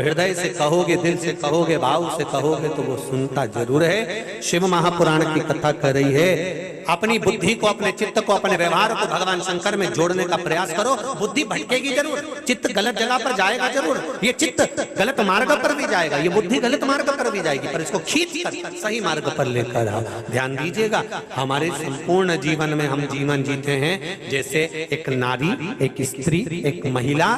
हृदय से कहोगे, दिल से कहोगे, भाव से कहोगे तो वो सुनता जरूर है। शिव महापुराण की कथा कर रही है, अपनी बुद्धि को, अपने चित्त को, अपने व्यवहार को भगवान शंकर में जोड़ने का प्रयास करो। बुद्धि भटकेगी जरूर, चित्त गलत जगह पर जाएगा जरूर, ये चित्त गलत मार्ग पर भी जाएगा, ये बुद्धि गलत मार्ग पर भी जाएगी, पर इसको खींच कर सही मार्ग पर लेकर आओ। ध्यान दीजिएगा, हमारे संपूर्ण जीवन में हम जीवन जीते हैं जैसे एक नारी, एक स्त्री, एक महिला,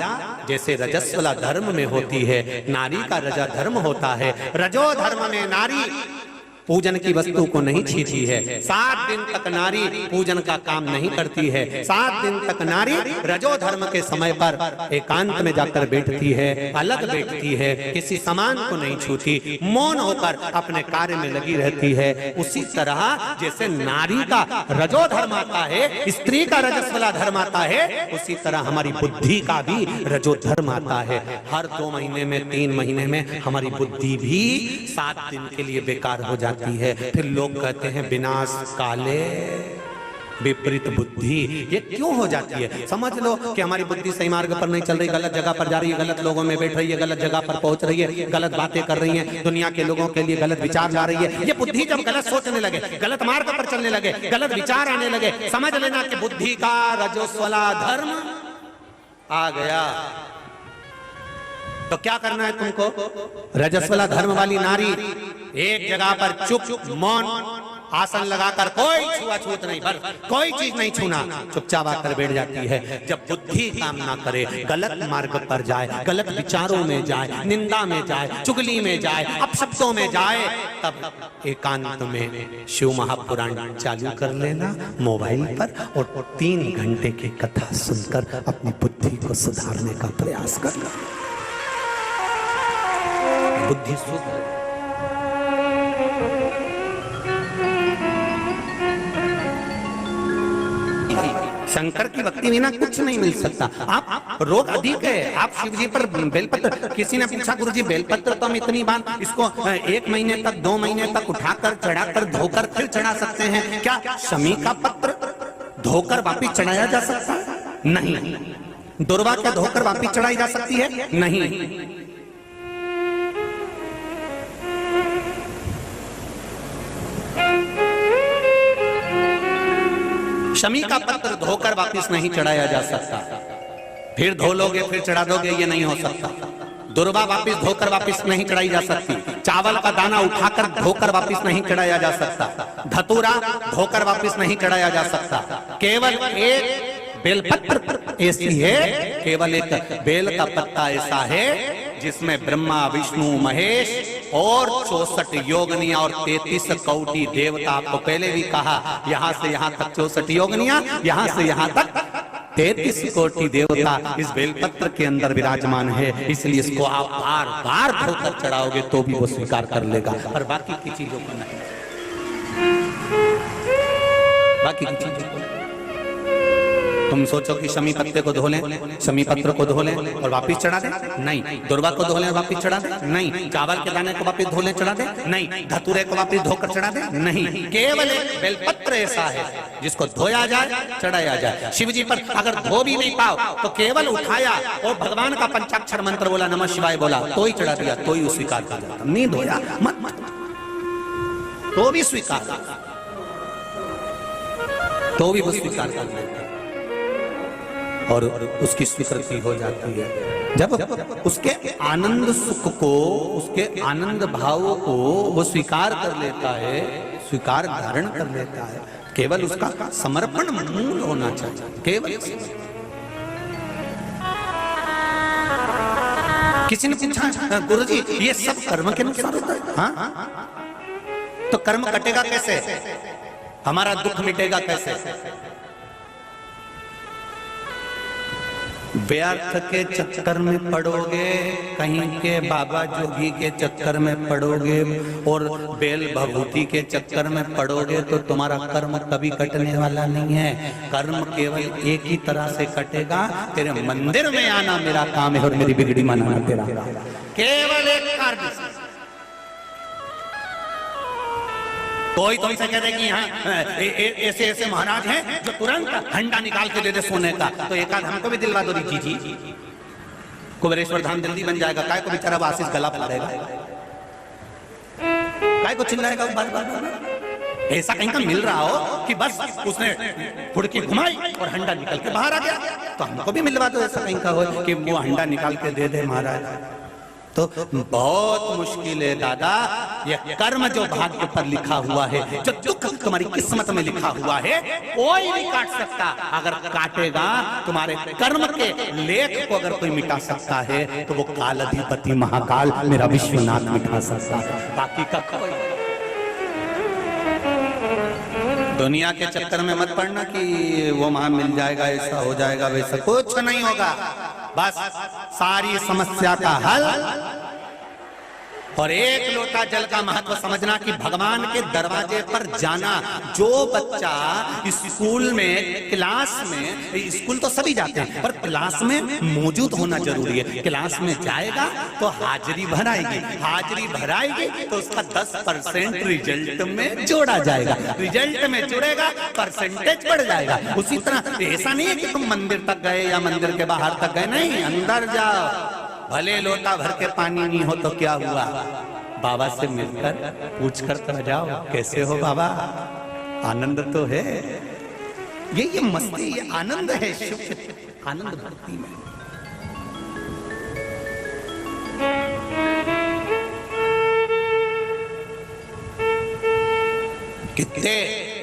जैसे रजस्वला धर्म में होती है, नारी का रजा धर्म होता है। रजो धर्म में नारी पूजन की वस्तु को नहीं छीती है, 7 दिन तक नारी पूजन का काम नहीं करती है, 7 दिन तक नारी रजो धर्म के समय पर एकांत में जाकर बैठती है, अलग बैठती है, किसी सामान को नहीं छूती, मौन होकर अपने कार्य में लगी रहती है। उसी तरह जैसे नारी का रजो धर्म आता है, स्त्री का रजस्वला धर्म आता है, उसी तरह हमारी बुद्धि का भी रजो धर्म आता है। हर 2 महीने में, 3 महीने में हमारी बुद्धि भी 7 दिन के लिए बेकार हो जाती है। फिर लोग कहते हैं विनाश काले विपरीत बुद्धि। ये क्यों हो जाती है? समझ लो कि हमारी बुद्धि सही मार्ग पर नहीं चल रही, गलत जगह पर जा रही है, गलत लोगों में बैठ रही है, गलत जगह पर पहुंच रही है, गलत बातें कर रही है, दुनिया के लोगों के लिए गलत विचार ला रही है। ये बुद्धि जब गलत सोचने लगे, गलत मार्ग पर चलने लगे, गलत विचार आने लगे, समझ लेना कि बुद्धि का रजस्वला धर्म आ गया। तो क्या करना है तुमको? रजस्वला धर्म वाली नारी एक जगह पर चुप मौन आसन लगाकर, कोई छुआछूत नहीं, बस कोई चीज नहीं छूना, चुपचाप आकर बैठ जाती है। जब बुद्धि काम ना करे, गलत मार्ग पर जाए, गलत विचारों में जाए, निंदा में जाए, चुगली में जाए, अपशब्दों में जाए, तब एकांत में शिव महापुराण चालू कर लेना मोबाइल पर और 3 घंटे की कथा सुनकर अपनी बुद्धि को सुधारने का प्रयास करना। बुद्धि शुद्ध। शंकर की भक्ति बिना कुछ नहीं मिल सकता। आप रोग अधिक है, आप शिव जी पर बेलपत्र, किसी ने पूछा गुरुजी बेलपत्र तो हम इतनी बार इसको 1 महीने तक, 2 महीने तक उठाकर, चढ़ाकर, धोकर फिर चढ़ा सकते हैं क्या? शमी का पत्र धोकर वापिस चढ़ाया जा सकता है? नहीं। दुर्वा क्या धोकर वापिस चढ़ाई जा सकती है? नहीं। शमी का पत्र धोकर वापिस नहीं चढ़ाया जा सकता, फिर धो लोगे फिर चढ़ा दोगे, ये नहीं हो सकता। दुर्वा वापिस धोकर वापिस नहीं चढ़ाई जा सकती, चावल का दाना उठाकर धोकर वापिस नहीं चढ़ाया जा सकता, धतूरा धोकर वापिस नहीं चढ़ाया जा सकता। केवल एक बेलपत्र ऐसी है, केवल एक बेल का पत्ता ऐसा है जिसमें ब्रह्मा, विष्णु, महेश और 64 योगनियां और 33 कोटि देवता, आपको पहले भी कहा, यहां से यहां तक 64 योगनियां, यहां से यहां तक 33 कोटि देवता इस बेलपत्र के अंदर विराजमान है। इसलिए इसको आप बार बार धोकर चढ़ाओगे तो भी वो स्वीकार कर लेगा, और बाकी की चीजों को नहीं, बाकी की चीजों को। तुम सोचो कि शमी पत्ते को धो लें, शमी पत्र को धो लें और वापिस चढ़ा दें? नहीं। दुर्वा को धो लें वापिस चढ़ा दें? नहीं। चावल के दाने को वापिस धो लें चढ़ा दें? नहीं। धतूरे को वापिस धोकर चढ़ा दें? नहीं। केवल एक बेलपत्र ऐसा है जिसको धोया जाए, चढ़ाया जाए। शिव जी पर अगर धो भी नहीं पाओ तो केवल उठाया और भगवान का पंचाक्षर मंत्र बोला, नमः शिवाय बोला, तो ही चढ़ा दिया, तो ही स्वीकार कर जाता। नहीं धोया मत, तो भी स्वीकार, तो भी वो स्वीकार कर लेता और उसकी स्वीकृति हो जाती है। जब उसके आनंद सुख को, उसके आनंद भाव को वो स्वीकार कर लेता है, स्वीकार धारण कर लेता है, केवल उसका समर्पण मूल होना चाहिए, केवल। किसी ने पूछा गुरुजी ये सब कर्म के अनुसार होता है? हाँ, तो कर्म कटेगा कैसे? हमारा दुख मिटेगा कैसे? व्यर्थ के चक्कर में पड़ोगे, कहीं के बाबा जोगी के चक्कर में पड़ोगे और बेल भभूति के चक्कर में पड़ोगे तो तुम्हारा कर्म कभी कटने वाला नहीं है। कर्म केवल एक ही तरह से कटेगा, तेरे मंदिर में आना मेरा काम है और मेरी बिगड़ी मनाना तेरा, केवल एक कार्य। कोई तुमसे कह दे कि यहाँ ऐसे ऐसे महाराज हैं जो तुरंत हंडा निकाल के दे दे सोने का, तो एक आध हमको भी दिलवा दो जी। कुबेरेश्वर धाम दिल्ली बन जाएगा, काय को बेचारा आशीष गला फाड़ेगा, काय को चिल्लाएगा बार बार। ऐसा कहीं का मिल रहा हो कि बस उसने फुड़की घुमाई और हंडा निकल के बाहर आ गया, तो हमको भी मिलवा दो। ऐसा कहीं का हो कि वो हंडा निकाल के दे दे महाराज, तो बहुत मुश्किल है दादा। ये कर्म जो भाग्य पर लिखा हुआ है, जो दुख तुम्हारी किस्मत में लिखा हुआ है, कोई नहीं काट सकता। अगर काटेगा तुम्हारे कर्म के लेख को अगर कोई मिटा सकता है तो वो काल अधिपति महाकाल मेरा विश्वनाथ मिटा सकता है, बाकी का कोई। दुनिया के चक्कर में मत पड़ना कि वो वहां मिल जाएगा, ऐसा हो जाएगा, वैसा कुछ नहीं होगा। बस सारी समस्या का हल और एक लोटा जल का महत्व समझना कि भगवान के दरवाजे पर जाना। जो बच्चा स्कूल में, क्लास में, स्कूल तो सभी जाते हैं पर क्लास में मौजूद होना जरूरी है। क्लास में जाएगा तो हाजिरी भराएगी, हाजिरी भराएगी तो उसका 10% रिजल्ट में जोड़ा जाएगा, रिजल्ट में जुड़ेगा परसेंटेज बढ़ जाएगा। उसी तरह ऐसा नहीं है कि तुम मंदिर तक गए या मंदिर के बाहर तक गए, नहीं, अंदर जाओ। भले लोटा भर के पानी नहीं हो तो क्या हुआ, बाबा से मिलकर पूछ कर तो जाओ, कैसे हो बाबा, आनंद तो है। ये मस्ती, ये आनंद है, सुख आनंद भक्ति में। कितने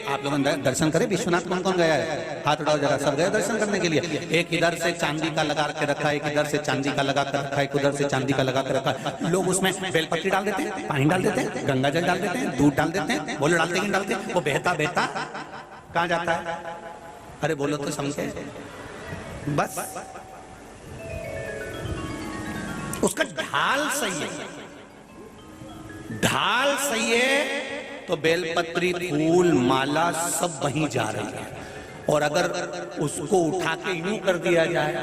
आप लोगों ने दर्शन करे? विश्वनाथ कौन कौन गया है? हाथ उठाओ जरा, सब गए दर्शन करने के लिए? एक इधर से चांदी का लगा के रखा है, एक इधर से चांदी का लगा कर रखा है, एक उधर से चांदी का लगा कर रखा है। लोग उसमें बेलपत्ती डाल देते हैं, पानी डाल देते हैं, गंगा जल डाल देते हैं, दूध डाल देते हैं, बोलो डालते हैं डालते हैं, वो बहता बहता कहाँ जाता है? अरे बोलो तो समझे, बस उसका ढाल सही है, ढाल सही है तो बेलपत्री, फूल, माला सब वहीं जा रही है। और अगर उसको उठा के यूं कर दिया जाए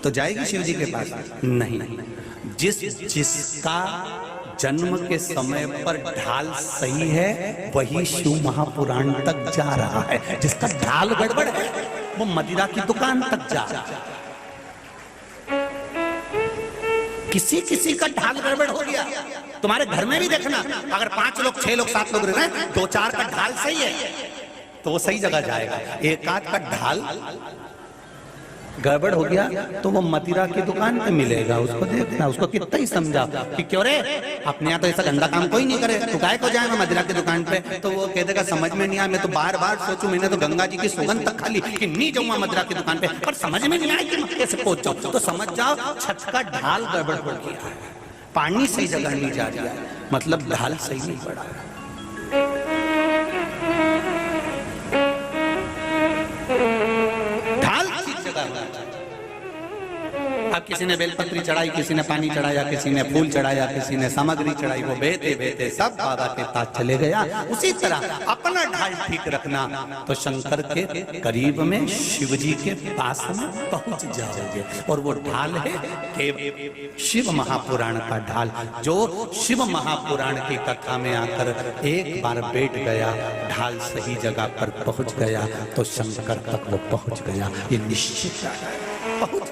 तो जाएगी शिव जी के पास? नहीं। जिसका जन्म के समय पर ढाल सही है वही शिव महापुराण तक जा रहा है। जिसका ढाल गड़बड़ है वो मदिरा की दुकान तक जा रहा है। किसी किसी का ढाल गड़बड़ हो गया। तुम्हारे घर में भी देखना, अगर 5 लोग 6 लोग 7 लोग रह रहे हैं, 2-4 का ढाल सही है तो वो सही जगह जाएगा। एक आध का ढाल गड़बड़ हो गया तो वो मदिरा की दुकान पे मिलेगा। उसको देखना, उसको कितना ही समझा कि क्यों रे, अपने यहाँ तो ऐसा गंदा काम कोई नहीं करे, तो काय को जाए मैं मदिरा की दुकान पे? तो वो कह देगा समझ में नहीं आया, मैं तो बार बार सोचूं, मैंने तो गंगा जी की सुगंध तक खाली कि नहीं जाऊंगा मदिरा की दुकान पे, पर समझ में नहीं आया कि मैं कैसे पहुंच जाऊं। तो समझ जाओ छत का ढाल गड़बड़ हो गया, पानी सही जगह नहीं जा रहा, मतलब ढाल सही नहीं पड़ा। ढाल ठीक जगह। अब किसी ने बेलपत्री चढ़ाई, किसी ने पानी चढ़ाया, किसी ने फूल चढ़ाया, किसी ने सामग्री चढ़ाई, वो बहते बहते सब बाबा के पास चले गया। उसी तरह अपना ढाल ठीक रखना तो शंकर के करीब में, शिव जी के पास में पहुंच जाओगे। और वो ढाल है शिव महापुराण का ढाल, जो शिव महापुराण की कथा में आकर एक बार बैठ गया, ढाल सही जगह पर पहुंच गया तो शंकर तक वो पहुंच गया। ये निश्चित पहुंच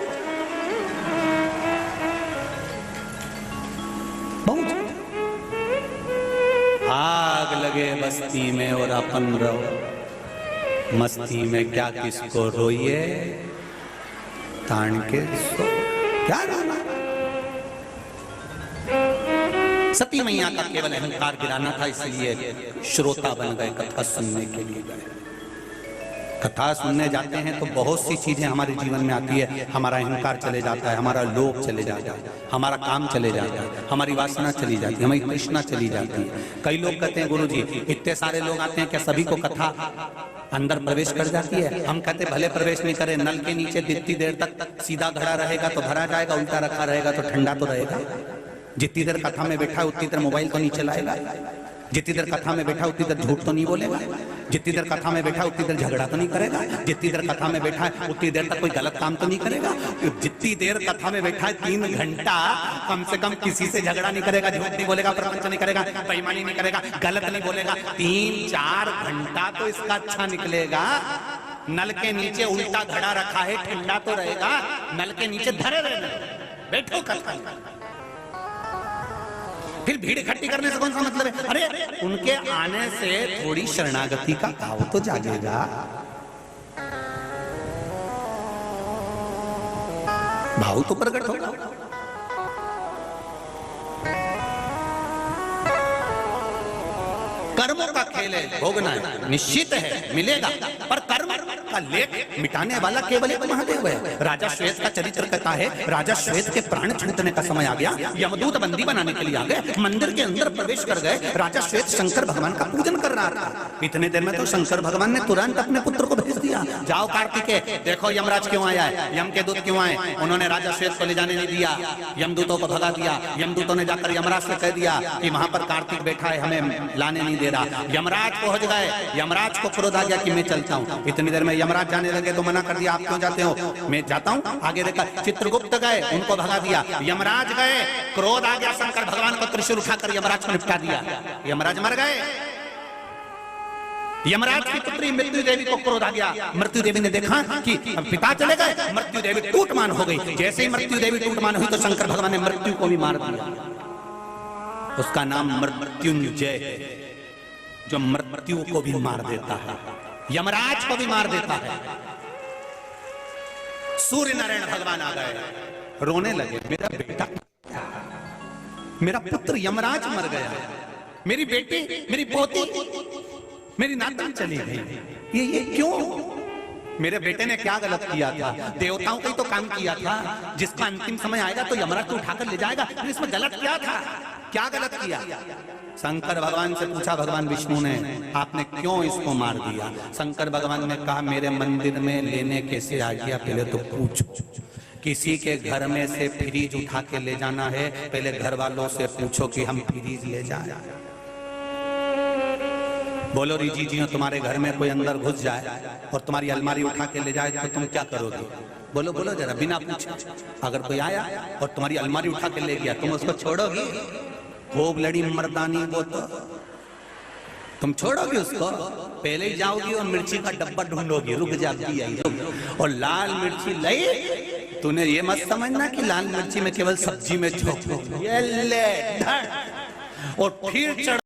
आग लगे बस्ती में और अपन रहो मस्ती में, क्या किसको रोइए तान के सो, क्या रोना। सती मैया का केवल अहंकार गिराना था, इसलिए श्रोता बन गए, कथा सुनने के लिए गए। कथा सुनने जाते हैं तो बहुत सी चीजें हमारे जीवन में आती है, हमारा अहंकार चले जाता है, हमारा लोभ चले जाता है, हमारा काम चले जाता है, हमारी वासना चली जाती है, हमारी तृष्णा चली जाती है। कई लोग कहते हैं गुरु जी इतने सारे लोग आते हैं, क्या सभी को कथा अंदर प्रवेश कर जाती है? हम कहते भले प्रवेश नहीं करे, नल के नीचे जितनी देर तक सीधा घड़ा रहेगा तो भरा जाएगा, उल्टा रखा रहेगा तो ठंडा तो रहेगा। जितनी देर कथा में बैठा है उतनी देर मोबाइल तो नहीं चलाएगा, जितनी देर कथा में बैठा उतनी देर झूठ तो नहीं बोलेगा, जितनी देर कथा में बैठा उतनी देर झगड़ा तो नहीं करेगा, जितनी देर कथा में बैठा है उतनी देर तक कोई गलत काम तो नहीं करेगा। जितनी देर कथा में बैठा है 3 घंटा कम से कम किसी से झगड़ा नहीं करेगा, झूठ नहीं बोलेगा, प्रपंच नहीं करेगा, बेईमानी नहीं करेगा, गलत नहीं बोलेगा। 3-4 घंटा तो इसका अच्छा निकलेगा। नल के नीचे उल्टा घड़ा रखा है, ठंडा तो रहेगा, नल के नीचे धरे रहना, बैठो कथा। फिर भीड़ इकट्ठी करने से कौन सा मतलब है? अरे उनके आने से थोड़ी शरणागति का भाव तो जागेगा। भाव तो प्रकट होगा। कर्मों का खेल है, भोगना है, निश्चित है मिलेगा, पर कर्म का लेख मिटाने वाला केवल एक महादेव है। राजा श्वेत का चरित्र कहता है, राजा श्वेत के प्राण छूटने का समय आ गया, यमदूत बंदी बनाने के लिए आ गए, मंदिर के अंदर प्रवेश कर गए। राजा श्वेत शंकर भगवान का पूजन कर रहा था। इतने देर में तो शंकर भगवान ने तुरंत अपने पुत्र को भेज दिया, जाओ कार्तिकेय देखो यमराज क्यों आया है, यम के दूत क्यों आए। उन्होंने राजा श्वेत को ले जाने नहीं दिया, यमदूतों को भगा दिया। यमदूतों ने जाकर यमराज से कह दिया कि वहां पर कार्तिक बैठा है, हमें लाने नहीं दे रहा। यमराज पहुंच गए, यमराज को क्रोध आ गया कि मैं चलता हूं। इतनी देर में यमराज जाने लगे तो मना कर दिया, आप क्यों जाते हो, मैं जाता हूं। आगे देखा चित्रगुप्त गए, उनको भगा दिया। यमराज गए, क्रोध आ गया शंकर भगवान को, त्रिशूल उठाकर यमराज को निपटा दिया। यमराज मर गए। यमराज की पुत्री मृत्यु देवी को क्रोध आ गया। मृत्यु देवी ने देखा कि पिता चले गए, मृत्यु देवी टूटमान हो गई। जैसे ही मृत्यु देवी टूटमान हुई तो शंकर भगवान ने मृत्यु को भी मार दिया। उसका नाम मृत्युंजय है, जो मृत्यु को भी मार देता है, यमराज को भी मार देता है। सूर्य नारायण भगवान आ गए, रोने लगे, मेरा बेटा, मेरा पुत्र यमराज मर गया, मेरी बेटी, मेरी पोती, मेरी नातन चली गई। ये क्यों? मेरे बेटे ने क्या गलत किया था? देवताओं का ही तो काम किया था, जिसका अंतिम समय आएगा तो यमराज को उठाकर ले जाएगा। इसमें गलत क्या था? क्या गलत किया? शंकर भगवान से पूछा भगवान विष्णु ने, आपने क्यों इसको मार दिया? शंकर भगवान ने कहा, मेरे मंदिर में लेने कैसे आ गया, पहले तो पूछो। किसी के घर में से फ्रीज उठा के ले जाना है, पहले घर वालों से पूछो कि हम फ्रीज ले जाए। बोलो रीजी जी, तुम्हारे घर में कोई अंदर घुस जाए और तुम्हारी अलमारी उठा के ले जाए तो तुम क्या करोगे? बोलो बोलो जरा, बिना पूछे। अगर कोई आया और तुम्हारी अलमारी उठा के ले गया, तुम उसको छोड़ोगी? खूब लड़ी मर्दानी वो तो तुम छोड़ोगी उसको? पहले ही जाओगी और मिर्ची का डब्बा ढूंढोगी, रुक जाती है। और लाल मिर्ची लाई, तूने ये मत समझना कि लाल मिर्ची में केवल सब्जी में छोड़ो, ये ले और फिर चढ़